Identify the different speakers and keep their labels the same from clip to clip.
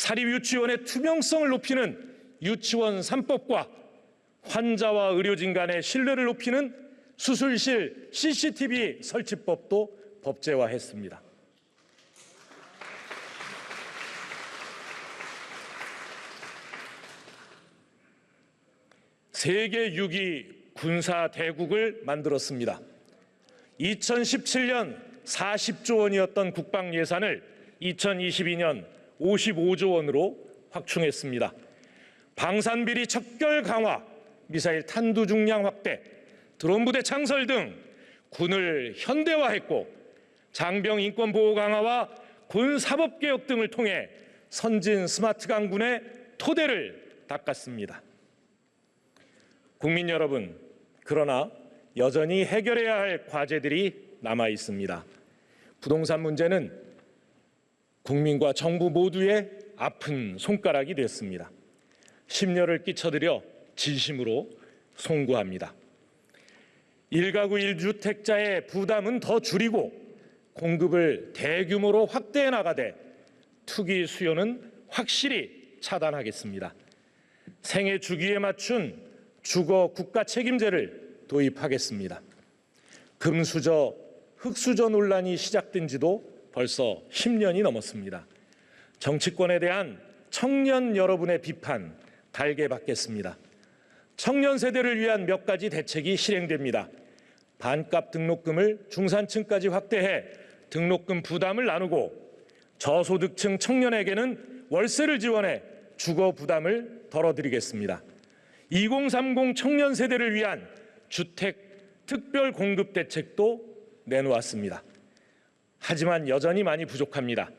Speaker 1: 사립유치원의 투명성을 높이는 유치원 3법과 환자와 의료진 간의 신뢰를 높이는 수술실 CCTV 설치법도 법제화했습니다. 세계 6위 군사대국을 만들었습니다. 2017년 40조 원이었던 국방 예산을 2022년 55조 원으로 확충했습니다. 방산비리 척결 강화, 미사일 탄두 중량 확대, 드론 부대 창설 등 군을 현대화했고 장병 인권 보호 강화와 군 사법 개혁 등을 통해 선진 스마트 강군의 토대를 닦았습니다. 국민 여러분, 그러나 여전히 해결해야 할 과제들이 남아 있습니다. 부동산 문제는 국민과 정부 모두의 아픈 손가락이 됐습니다. 심려를 끼쳐드려 진심으로 송구합니다. 1가구 1주택자의 부담은 더 줄이고 공급을 대규모로 확대해 나가되 투기 수요는 확실히 차단하겠습니다. 생애 주기에 맞춘 주거 국가 책임제를 도입하겠습니다. 금수저, 흙수저 논란이 시작된 지도 벌써 10년이 넘었습니다. 정치권에 대한 청년 여러분의 비판 달게 받겠습니다. 청년 세대를 위한 몇 가지 대책이 실행됩니다. 반값 등록금을 중산층까지 확대해 등록금 부담을 나누고 저소득층 청년에게는 월세를 지원해 주거 부담을 덜어드리겠습니다. 2030 청년 세대를 위한 주택 특별 공급 대책도 내놓았습니다. 하지만 여전히 많이 부족합니다.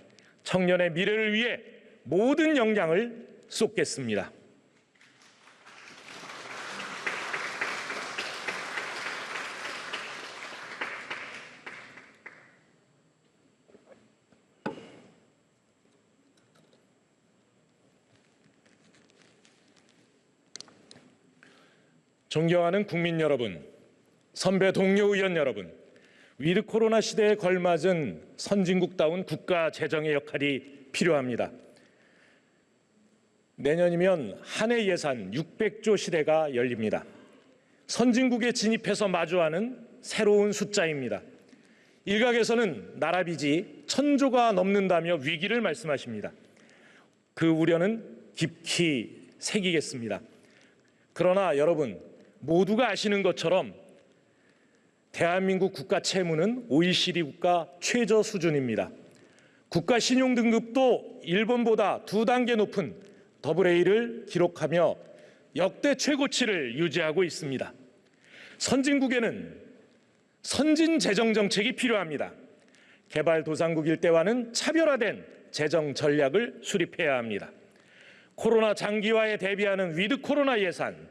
Speaker 1: 청년의 미래를 위해 모든 역량을 쏟겠습니다. 존경하는 국민 여러분, 선배 동료 의원 여러분, 위드 코로나 시대에 걸맞은 선진국다운 국가 재정의 역할이 필요합니다. 내년이면 한 해 예산 600조 시대가 열립니다. 선진국에 진입해서 마주하는 새로운 숫자입니다. 일각에서는 나라 빚이 1000조가 넘는다며 위기를 말씀하십니다. 그 우려는 깊이 새기겠습니다. 그러나 여러분, 모두가 아시는 것처럼 대한민국 국가 채무는 OECD 국가 최저 수준입니다. 국가 신용 등급도 일본보다 2단계 높은 AA를 기록하며 역대 최고치를 유지하고 있습니다. 선진국에는 선진 재정 정책이 필요합니다. 개발도상국일 때와는 차별화된 재정 전략을 수립해야 합니다. 코로나 장기화에 대비하는 위드 코로나 예산,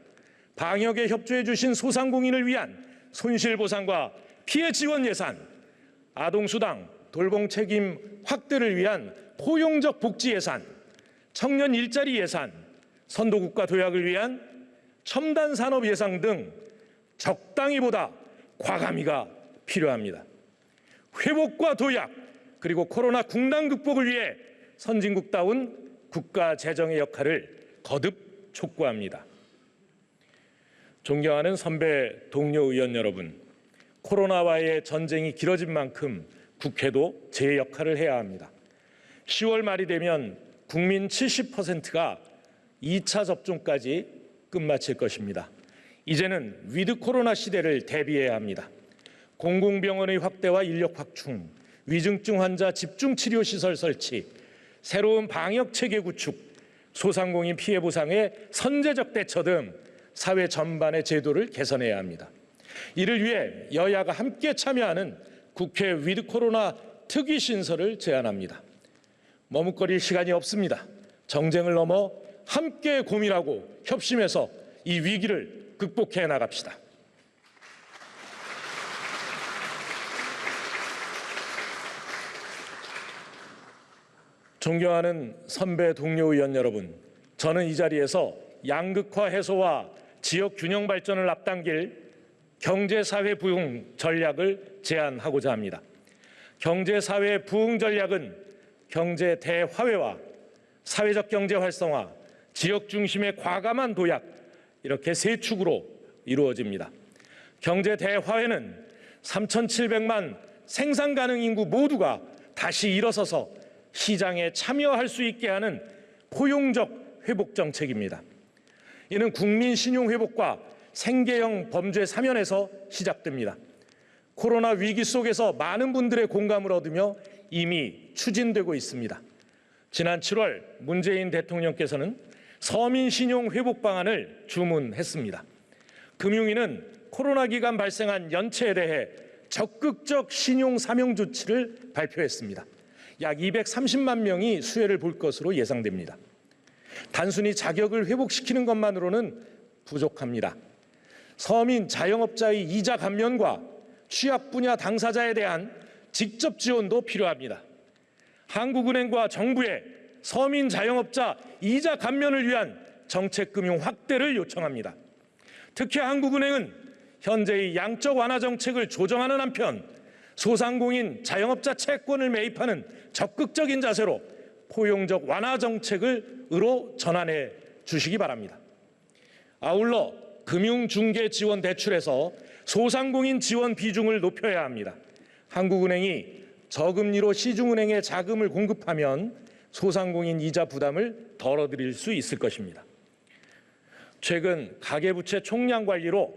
Speaker 1: 방역에 협조해 주신 소상공인을 위한 손실보상과 피해 지원 예산, 아동수당, 돌봄 책임 확대를 위한 포용적 복지 예산, 청년 일자리 예산, 선도국가 도약을 위한 첨단 산업 예산 등 적당히보다 과감히가 필요합니다. 회복과 도약, 그리고 코로나 국난 극복을 위해 선진국다운 국가 재정의 역할을 거듭 촉구합니다. 존경하는 선배 동료 의원 여러분, 코로나와의 전쟁이 길어진 만큼 국회도 제 역할을 해야 합니다. 10월 말이 되면 국민 70%가 2차 접종까지 끝마칠 것입니다. 이제는 위드 코로나 시대를 대비해야 합니다. 공공병원의 확대와 인력 확충, 위중증 환자 집중치료 시설 설치, 새로운 방역 체계 구축, 소상공인 피해 보상의 선제적 대처 등 사회 전반의 제도를 개선해야 합니다. 이를 위해 여야가 함께 참여하는 국회 위드 코로나 특위 신설을 제안합니다. 머뭇거릴 시간이 없습니다. 정쟁을 넘어 함께 고민하고 협심해서 이 위기를 극복해 나갑시다. 존경하는 선배 동료 의원 여러분, 저는 이 자리에서 양극화 해소와 지역 균형 발전을 앞당길 경제사회 부흥 전략을 제안하고자 합니다. 경제사회 부흥 전략은 경제 대화훼와 사회적 경제 활성화, 지역 중심의 과감한 도약, 이렇게 세 축으로 이루어집니다. 경제 대화해는 3,700만 생산 가능 인구 모두가 다시 일어서서 시장에 참여할 수 있게 하는 포용적 회복 정책입니다. 이는 국민 신용 회복과 생계형 범죄 사면에서 시작됩니다. 코로나 위기 속에서 많은 분들의 공감을 얻으며 이미 추진되고 있습니다. 지난 7월 문재인 대통령께서는 서민 신용 회복 방안을 주문했습니다. 금융위는 코로나 기간 발생한 연체에 대해 적극적 신용 사명 조치를 발표했습니다. 약 230만 명이 수혜를 볼 것으로 예상됩니다. 단순히 자격을 회복시키는 것만으로는 부족합니다. 서민 자영업자의 이자 감면과 취약 분야 당사자에 대한 직접 지원도 필요합니다. 한국은행과 정부의 서민 자영업자 이자 감면을 위한 정책금융 확대를 요청합니다. 특히 한국은행은 현재의 양적 완화 정책을 조정하는 한편 소상공인 자영업자 채권을 매입하는 적극적인 자세로 포용적 완화 정책으로 전환해 주시기 바랍니다. 아울러 금융중개지원대출에서 소상공인 지원 비중을 높여야 합니다. 한국은행이 저금리로 시중은행에 자금을 공급하면 소상공인 이자 부담을 덜어드릴 수 있을 것입니다. 최근 가계부채 총량 관리로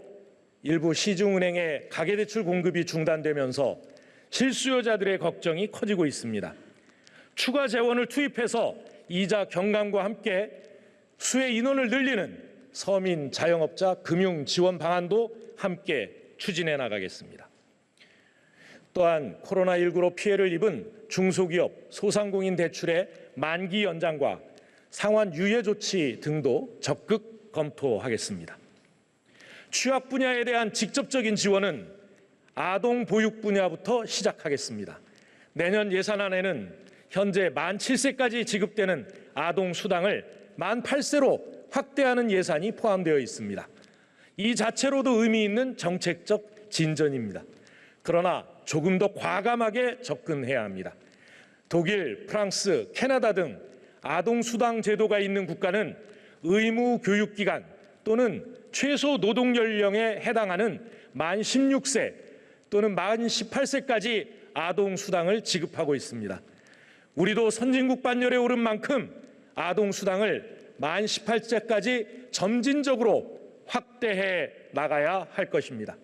Speaker 1: 일부 시중은행의 가계대출 공급이 중단되면서 실수요자들의 걱정이 커지고 있습니다. 추가 재원을 투입해서 이자 경감과 함께 수혜 인원을 늘리는 서민 자영업자 금융 지원 방안도 함께 추진해 나가겠습니다. 또한 코로나19로 피해를 입은 중소기업, 소상공인 대출의 만기 연장과 상환 유예 조치 등도 적극 검토하겠습니다. 취약 분야에 대한 직접적인 지원은 아동 보육 분야부터 시작하겠습니다. 내년 예산안에는 현재 만 7세까지 지급되는 아동 수당을 만 8세로 확대하는 예산이 포함되어 있습니다. 이 자체로도 의미 있는 정책적 진전입니다. 그러나 조금 더 과감하게 접근해야 합니다. 독일, 프랑스, 캐나다 등 아동 수당 제도가 있는 국가는 의무 교육기간 또는 최소 노동 연령에 해당하는 만 16세 또는 만 18세까지 아동 수당을 지급하고 있습니다. 우리도 선진국 반열에 오른 만큼 아동 수당을 만 18세까지 점진적으로 확대해 나가야 할 것입니다.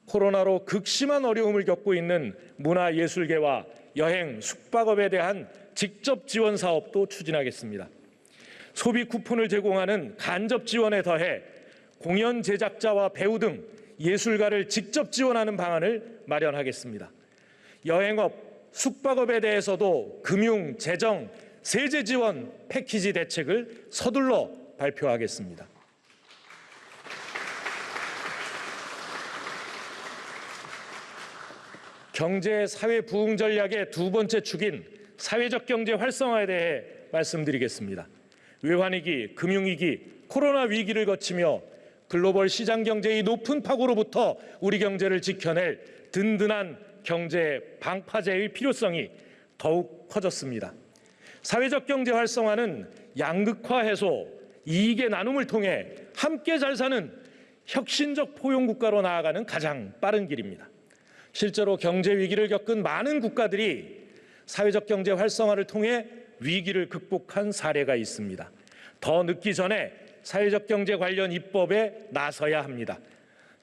Speaker 1: 코로나로 극심한 어려움을 겪고 있는 문화예술계와 여행, 숙박업에 대한 직접 지원 사업도 추진하겠습니다. 소비 쿠폰을 제공하는 간접 지원에 더해 공연 제작자와 배우 등 예술가를 직접 지원하는 방안을 마련하겠습니다. 여행업, 숙박업에 대해서도 금융, 재정, 세제 지원 패키지 대책을 서둘러 발표하겠습니다. 경제 사회 부흥 전략의 두 번째 축인 사회적 경제 활성화에 대해 말씀드리겠습니다. 외환위기, 금융위기, 코로나 위기를 거치며 글로벌 시장 경제의 높은 파고로부터 우리 경제를 지켜낼 든든한 경제 방파제의 필요성이 더욱 커졌습니다. 사회적 경제 활성화는 양극화 해소, 이익의 나눔을 통해 함께 잘 사는 혁신적 포용국가로 나아가는 가장 빠른 길입니다. 실제로 경제 위기를 겪은 많은 국가들이 사회적 경제 활성화를 통해 위기를 극복한 사례가 있습니다. 더 늦기 전에 사회적 경제 관련 입법에 나서야 합니다.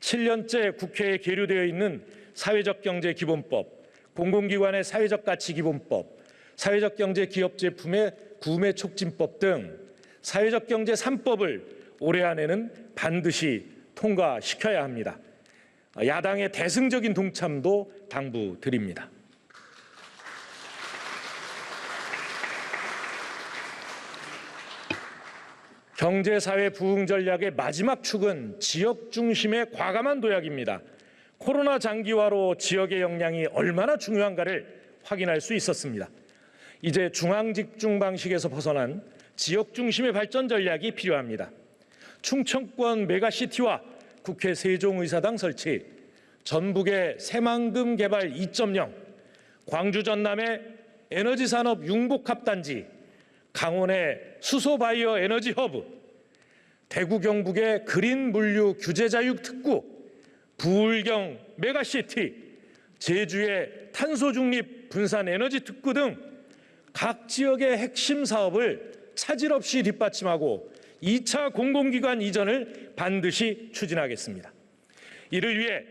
Speaker 1: 7년째 국회에 계류되어 있는 사회적 경제 기본법, 공공기관의 사회적 가치 기본법, 사회적 경제 기업 제품의 구매 촉진법 등 사회적 경제 3법을 올해 안에는 반드시 통과시켜야 합니다. 야당의 대승적인 동참도 당부드립니다. 경제사회 부흥 전략의 마지막 축은 지역 중심의 과감한 도약입니다. 코로나 장기화로 지역의 역량이 얼마나 중요한가를 확인할 수 있었습니다. 이제 중앙집중 방식에서 벗어난 지역 중심의 발전 전략이 필요합니다. 충청권 메가시티와 국회 세종의사당 설치, 전북의 새만금 개발 2.0, 광주 전남의 에너지산업 융복합단지, 강원의 수소바이오 에너지 허브, 대구 경북의 그린 물류 규제 자유 특구, 부울경 메가시티, 제주의 탄소 중립 분산 에너지 특구 등 각 지역의 핵심 사업을 차질 없이 뒷받침하고 2차 공공기관 이전을 반드시 추진하겠습니다. 이를 위해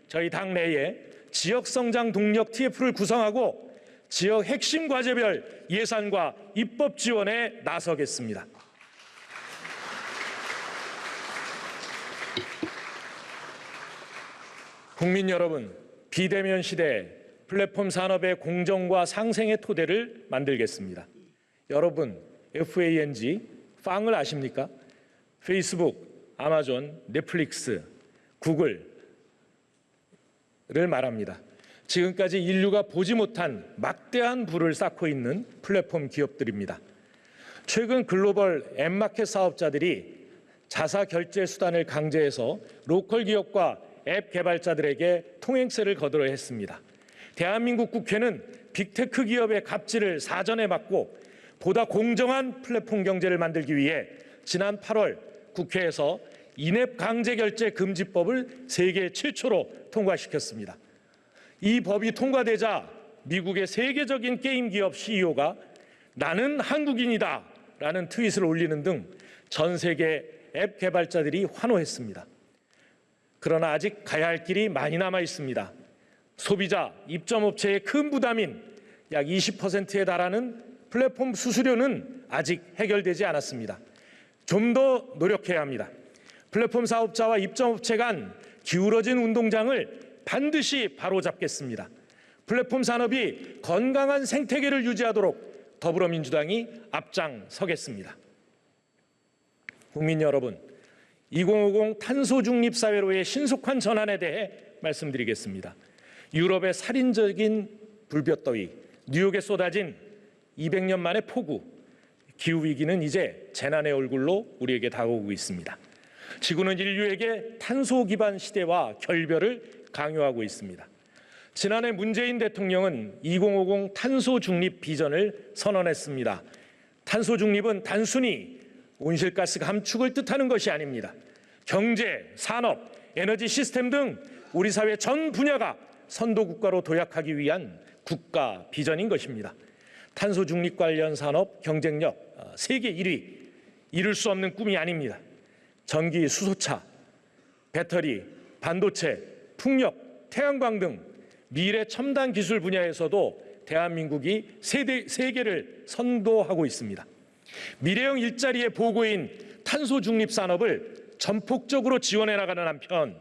Speaker 1: 저희 당내에 지역성장 동력 TF를 구성하고 지역 핵심 과제별 예산과 입법 지원에 나서겠습니다. 국민 여러분, 비대면 시대에 플랫폼 산업의 공정과 상생의 토대를 만들겠습니다. 여러분, FANG, 빵을 아십니까? 페이스북, 아마존, 넷플릭스, 구글을 말합니다. 지금까지 인류가 보지 못한 막대한 부를 쌓고 있는 플랫폼 기업들입니다. 최근 글로벌 앱마켓 사업자들이 자사 결제 수단을 강제해서 로컬 기업과 앱 개발자들에게 통행세를 거두려 했습니다. 대한민국 국회는 빅테크 기업의 갑질을 사전에 막고 보다 공정한 플랫폼 경제를 만들기 위해 지난 8월 국회에서 인앱 강제 결제 금지법을 세계 최초로 통과시켰습니다. 이 법이 통과되자 미국의 세계적인 게임 기업 CEO가 나는 한국인이다 라는 트윗을 올리는 등 전 세계 앱 개발자들이 환호했습니다. 그러나 아직 가야 할 길이 많이 남아 있습니다. 소비자, 입점업체의 큰 부담인 약 20%에 달하는 플랫폼 수수료는 아직 해결되지 않았습니다. 좀 더 노력해야 합니다. 플랫폼 사업자와 입점업체 간 기울어진 운동장을 반드시 바로잡겠습니다. 플랫폼 산업이 건강한 생태계를 유지하도록 더불어민주당이 앞장서겠습니다. 국민 여러분, 2050 탄소 중립 사회로의 신속한 전환에 대해 말씀드리겠습니다. 유럽의 살인적인 불볕더위, 뉴욕에 쏟아진 200년 만의 폭우, 기후위기는 이제 재난의 얼굴로 우리에게 다가오고 있습니다. 지구는 인류에게 탄소 기반 시대와 결별을 강요하고 있습니다. 지난해 문재인 대통령은 2050 탄소 중립 비전을 선언했습니다. 탄소 중립은 단순히 온실가스 감축을 뜻하는 것이 아닙니다. 경제, 산업, 에너지 시스템 등 우리 사회 전 분야가 선도국가로 도약하기 위한 국가 비전인 것입니다. 탄소 중립 관련 산업 경쟁력 세계 1위, 이룰 수 없는 꿈이 아닙니다. 전기, 수소차, 배터리, 반도체, 풍력, 태양광 등 미래 첨단 기술 분야에서도 대한민국이 세계를 선도하고 있습니다. 미래형 일자리의 보고인 탄소 중립 산업을 전폭적으로 지원해 나가는 한편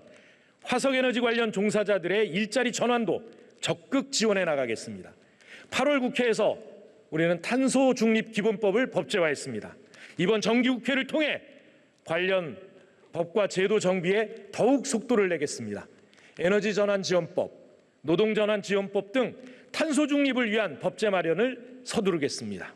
Speaker 1: 화석에너지 관련 종사자들의 일자리 전환도 적극 지원해 나가겠습니다. 8월 국회에서 우리는 탄소 중립 기본법을 법제화했습니다. 이번 정기국회를 통해 관련 법과 제도 정비에 더욱 속도를 내겠습니다. 에너지 전환 지원법, 노동 전환 지원법 등 탄소 중립을 위한 법제 마련을 서두르겠습니다.